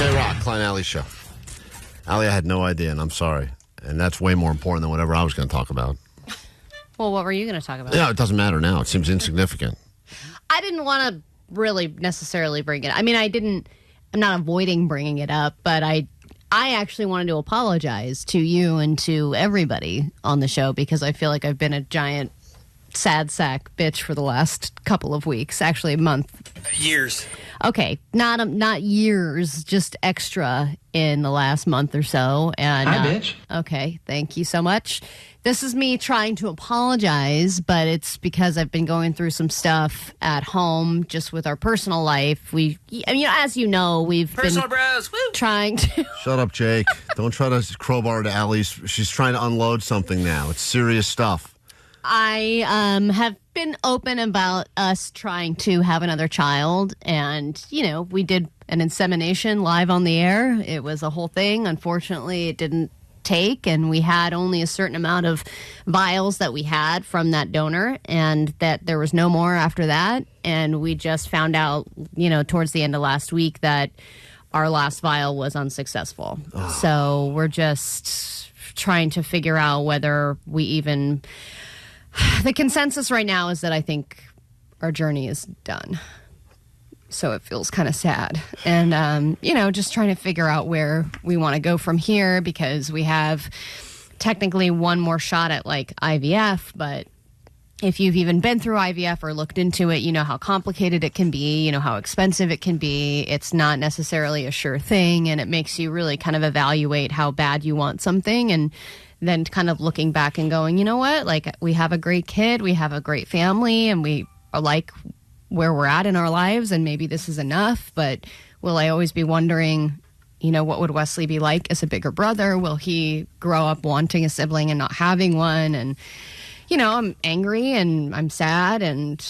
KROQ, Klein Alley Show. Allie, I had no idea, and I'm sorry. And that's way more important than whatever I was going to talk about. Well, what were you going to talk about? Yeah, it doesn't matter now. It seems insignificant. I didn't want to really necessarily bring it. I mean, I'm not avoiding bringing it up, but I actually wanted to apologize to you and to everybody on the show because I feel like I've been a giant sad sack bitch for the last couple of weeks, actually a month. Years. Okay, not years, just extra in the last month or so. And Hi, bitch. Okay, thank you so much. This is me trying to apologize, but it's because I've been going through some stuff at home, just with our personal life. As you know, we've Personal been bros. Woo. trying to. Shut up, Jake. Don't try to crowbar to Allie's. She's trying to unload something now. It's serious stuff. I have been open about us trying to have another child, and we did an insemination live on the air. It was a whole thing. Unfortunately, it didn't take, and we had only a certain amount of vials that we had from that donor, and that there was no more after that. And we just found out, towards the end of last week that our last vial was unsuccessful. Oh. So we're just trying to figure out whether we even. The consensus right now is that I think our journey is done. So it feels kind of sad. And, just trying to figure out where we want to go from here, because we have technically one more shot at IVF. But if you've even been through IVF or looked into it, you know how complicated it can be, you know how expensive it can be. It's not necessarily a sure thing. And it makes you really kind of evaluate how bad you want something. And then kind of looking back and going, you know what, we have a great kid, we have a great family, and we are where we're at in our lives, and maybe this is enough. But will I always be wondering, what would Wesley be like as a bigger brother? Will he grow up wanting a sibling and not having one? And, I'm angry and I'm sad, and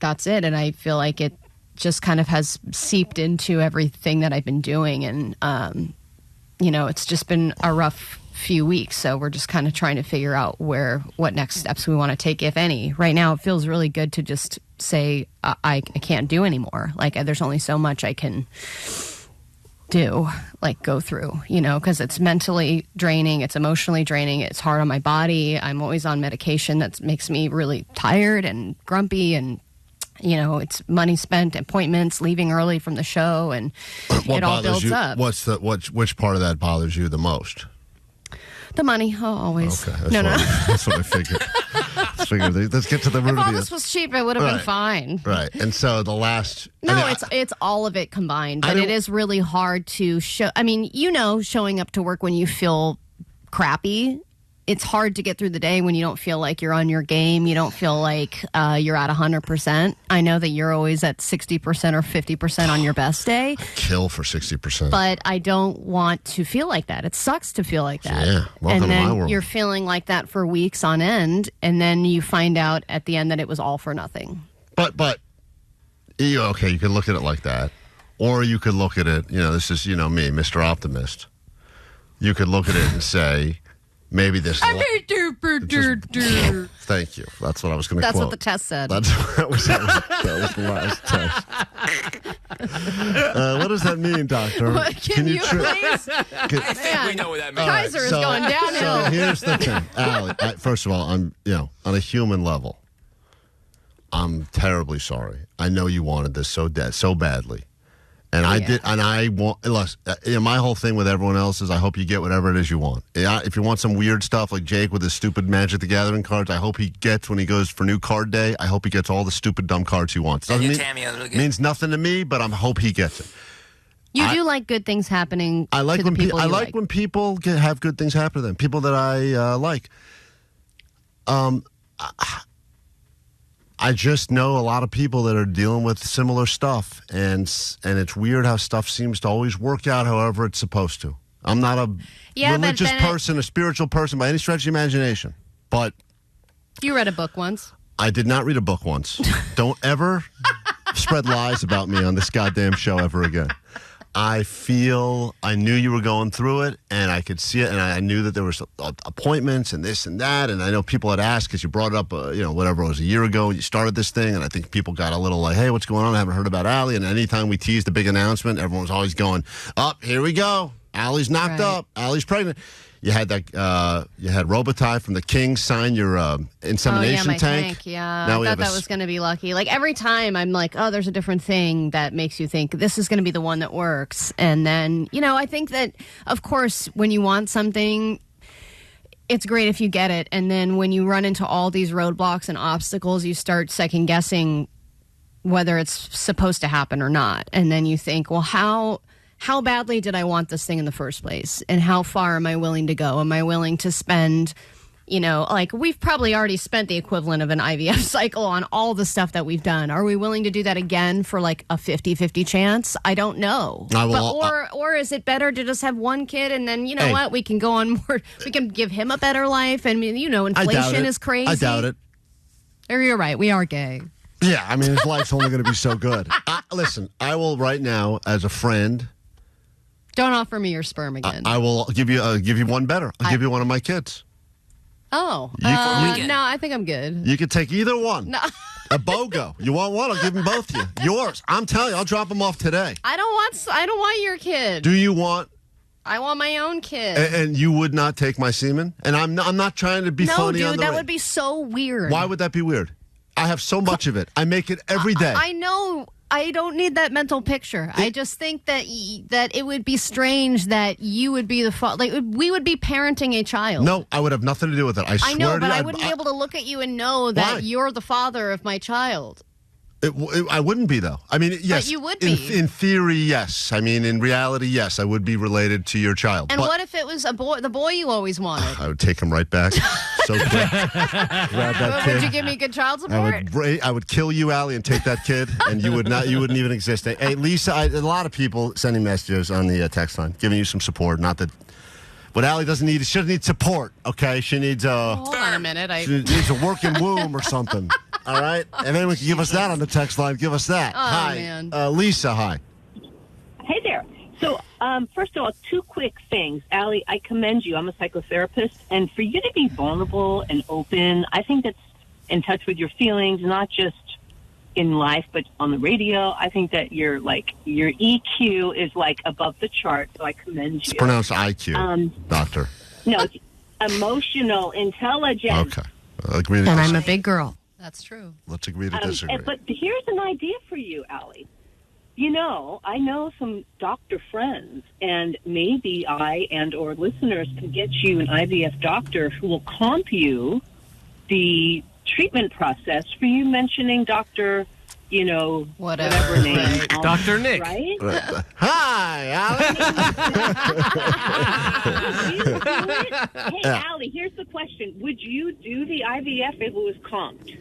that's it. And I feel like it just kind of has seeped into everything that I've been doing. And, it's just been a rough few weeks, so we're just kind of trying to figure out what next steps we want to take, if any. Right now it feels really good to just say I can't do anymore. There's only so much I can do, go through, because it's mentally draining, it's emotionally draining, it's hard on my body. I'm always on medication that makes me really tired and grumpy, and it's money spent, appointments, leaving early from the show, and it all builds up. Which part of that bothers you the most? The money, always. Okay, that's that's what I figured. Let's get to the root of it. If all this was cheap, it would have been fine. Right, and so the last... it's all of it combined, but it is really hard to show. I mean, showing up to work when you feel crappy, it's hard to get through the day when you don't feel like you're on your game. You don't feel like you're at 100%. I know that you're always at 60% or 50% on your best day. I kill for 60%. But I don't want to feel like that. It sucks to feel like that. Yeah, welcome and then to my world. You're feeling like that for weeks on end, and then you find out at the end that it was all for nothing. But you could look at it like that. Or you could look at it, this is, me, Mr. Optimist. You could look at it and say... Maybe this. Thank you. That's what I was going to quote. That's what the test said. That was the last test. What does that mean, Doctor? Can you please? I think we know what that means. Kaiser is going downhill. So here's the thing, Allie. First of all, I'm on a human level, I'm terribly sorry. I know you wanted this so badly. And I did, and I want. Listen, my whole thing with everyone else is I hope you get whatever it is you want. If you want some weird stuff like Jake with his stupid Magic the Gathering cards, I hope he gets when he goes for new card day. I hope he gets all the stupid dumb cards he wants. Means nothing to me, but I hope he gets it. You do like good things happening. I like to the when people I like when people have good things happen to them. People that I like. I just know a lot of people that are dealing with similar stuff, and it's weird how stuff seems to always work out however it's supposed to. I'm not a religious person, a spiritual person by any stretch of the imagination, but... You read a book once. I did not read a book once. Don't ever spread lies about me on this goddamn show ever again. I knew you were going through it, and I could see it, and I knew that there was appointments and this and that, and I know people had asked because you brought it up, whatever it was a year ago when you started this thing, and I think people got a little like, hey, what's going on? I haven't heard about Allie, and anytime we teased a big announcement, everyone was always going, here we go. Allie's knocked up. Allie's pregnant. You had you had Robitaille from the King sign your insemination my tank. Yeah, Now I thought that was going to be lucky. Like every time I'm like, oh, there's a different thing that makes you think this is going to be the one that works. And then, I think that, of course, when you want something, it's great if you get it. And then when you run into all these roadblocks and obstacles, you start second guessing whether it's supposed to happen or not. And then you think, well, how badly did I want this thing in the first place? And how far am I willing to go? Am I willing to spend, we've probably already spent the equivalent of an IVF cycle on all the stuff that we've done. Are we willing to do that again for like a 50-50 chance? I don't know. Or is it better to just have one kid and then, what? We can go on more. We can give him a better life. And, inflation is crazy. I doubt it. Or you're right. We are gay. Yeah, I mean, his life's only going to be so good. Listen, I will right now, as a friend... Don't offer me your sperm again. I will give you one better. I'll give you one of my kids. Oh. No, I think I'm good. You could take either one. No. A BOGO. You want one? I'll give them both to you. Yours. I'm telling you, I'll drop them off today. I don't want your kid. Do you want... I want my own kid. And you would not take my semen? And I'm not trying to be funny dude, on the that would be so weird. Why would that be weird? I have so much of it. I make it every day. I know... I don't need that mental picture. I just think that it would be strange that you would be the father. Like we would be parenting a child. No, I would have nothing to do with it. I swear I know, but to you, I wouldn't be able to look at you and know that you're the father of my child. I wouldn't be, though. I mean, yes. But you would be. In theory, yes. I mean, in reality, yes, I would be related to your child. And what if it was the boy you always wanted? I would take him right back. So quick. Grab that kid. Would you give me good child support? I would kill you, Allie, and take that kid, and you wouldn't even exist. Hey, Lisa, a lot of people sending messages on the text line, giving you some support. Not that what Allie doesn't need, she doesn't need support, okay? She needs hold on a minute. She needs a working womb or something. All right? And anyone can give us that on the text line. Give us that. Oh, hi. Man. Lisa, hi. Hey there. So, first of all, two quick things. Allie, I commend you. I'm a psychotherapist. And for you to be vulnerable and open, I think that's in touch with your feelings, not just in life, but on the radio. I think that your EQ is above the chart. So I commend you. It's pronounced IQ, doctor. No, it's emotional intelligence. Okay. Agree to and disagree. I'm a big girl. That's true. Let's agree to disagree. But here's an idea for you, Allie. I know some doctor friends, and maybe I or listeners can get you an IVF doctor who will comp you the treatment process for you mentioning Dr. Whatever name. Right. Dr. Nick. Right? Hi, Allie. Hey, Allie, here's the question. Would you do the IVF if it was comped?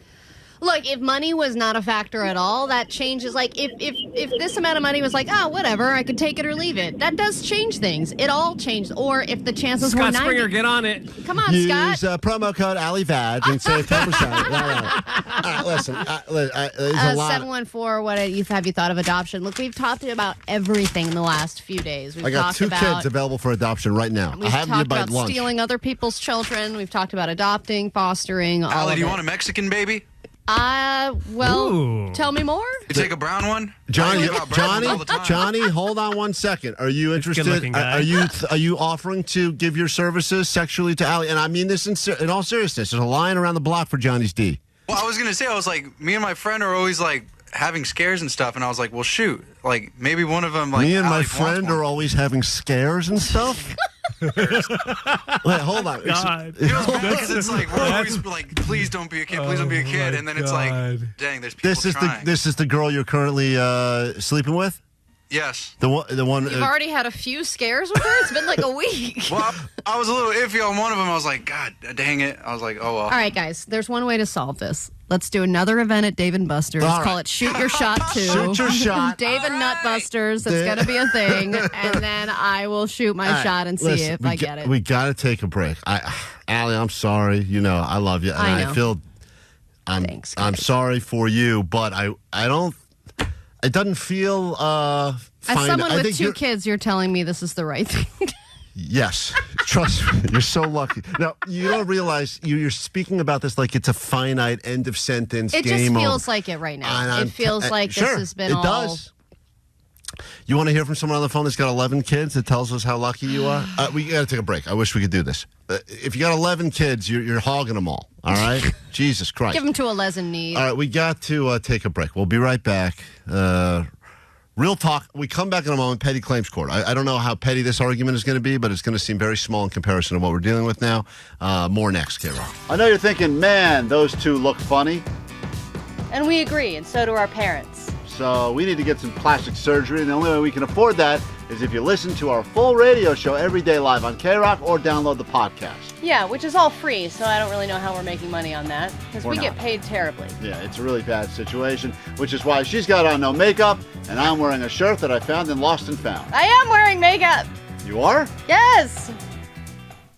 Look, if money was not a factor at all, that changes. Like, if this amount of money was like, oh, whatever, I could take it or leave it, that does change things. It all changes. Or if the chances were 90. Scott Springer, get on it. Come on, Use Scott. Promo code AllieVag and save 10%. Listen, there's a lot. 714, what have you thought of adoption? Look, we've talked about everything in the last few days. We've I got talked 2 about, kids available for adoption right now. We've I have talked you by about lunch. stealing other people's children. We've talked about adopting, fostering, all Allie, of do you it. want a Mexican baby? Ooh. Tell me more. You take a brown one? Johnny, I hear about brown ones all the time. Johnny, hold on one second. Are you interested? Good-looking guy. Are you offering to give your services sexually to Allie? And I mean this in all seriousness. There's a line around the block for Johnny's D. Well, I was going to say, me and my friend are always having scares and stuff, and I was like, well, shoot, maybe one of them, Me and my Allie friend wants are always having scares and stuff. Wait, hold on. God. because it's we're always please don't be a kid, please don't be a kid, and then it's dang, there's people trying. This is the girl you're currently sleeping with? Yes. The one. You've already had a few scares with her? It's been like a week. Well, I was a little iffy on one of them. I was like, God dang it. I was like, oh, well. All right, guys, there's one way to solve this. Let's do another event at Dave & Buster's. All right. Call it Shoot Your Shot 2. Shoot your shot. Dave and Nut Busters. It's going to be a thing. And then I will shoot my shot and see Listen, if I get it. We got to take a break. Allie, I'm sorry. I love you. And I know. feel Thanks, I'm guys. sorry for you, but I don't. It doesn't feel As fine. someone I with think 2 kids, you're telling me this is the right thing. Yes, trust me. You're so lucky. Now, you don't realize you're speaking about this like it's a finite end of sentence. It game just feels over. like it right now. And It feels like sure, this has been it all... does. You want to hear from someone on the phone that's got 11 kids that tells us how lucky you are? We got to take a break. I wish we could do this. If you got 11 kids, you're hogging them all right? Jesus Christ. Give them to a les in need. All right, we got to take a break. We'll be right back. Real talk. We come back in a moment. Petty claims court. I don't know how petty this argument is going to be, but it's going to seem very small in comparison to what we're dealing with now. More next, KROQ. I know you're thinking, man, those two look funny. And we agree, and so do our parents. So we need to get some plastic surgery, and the only way we can afford that is if you listen to our full radio show every day live on KROQ or download the podcast. Yeah, which is all free, so I don't really know how we're making money on that, because we get paid terribly. Yeah, it's a really bad situation, which is why she's got on no makeup, and I'm wearing a shirt that I found in Lost and Found. I am wearing makeup. You are? Yes.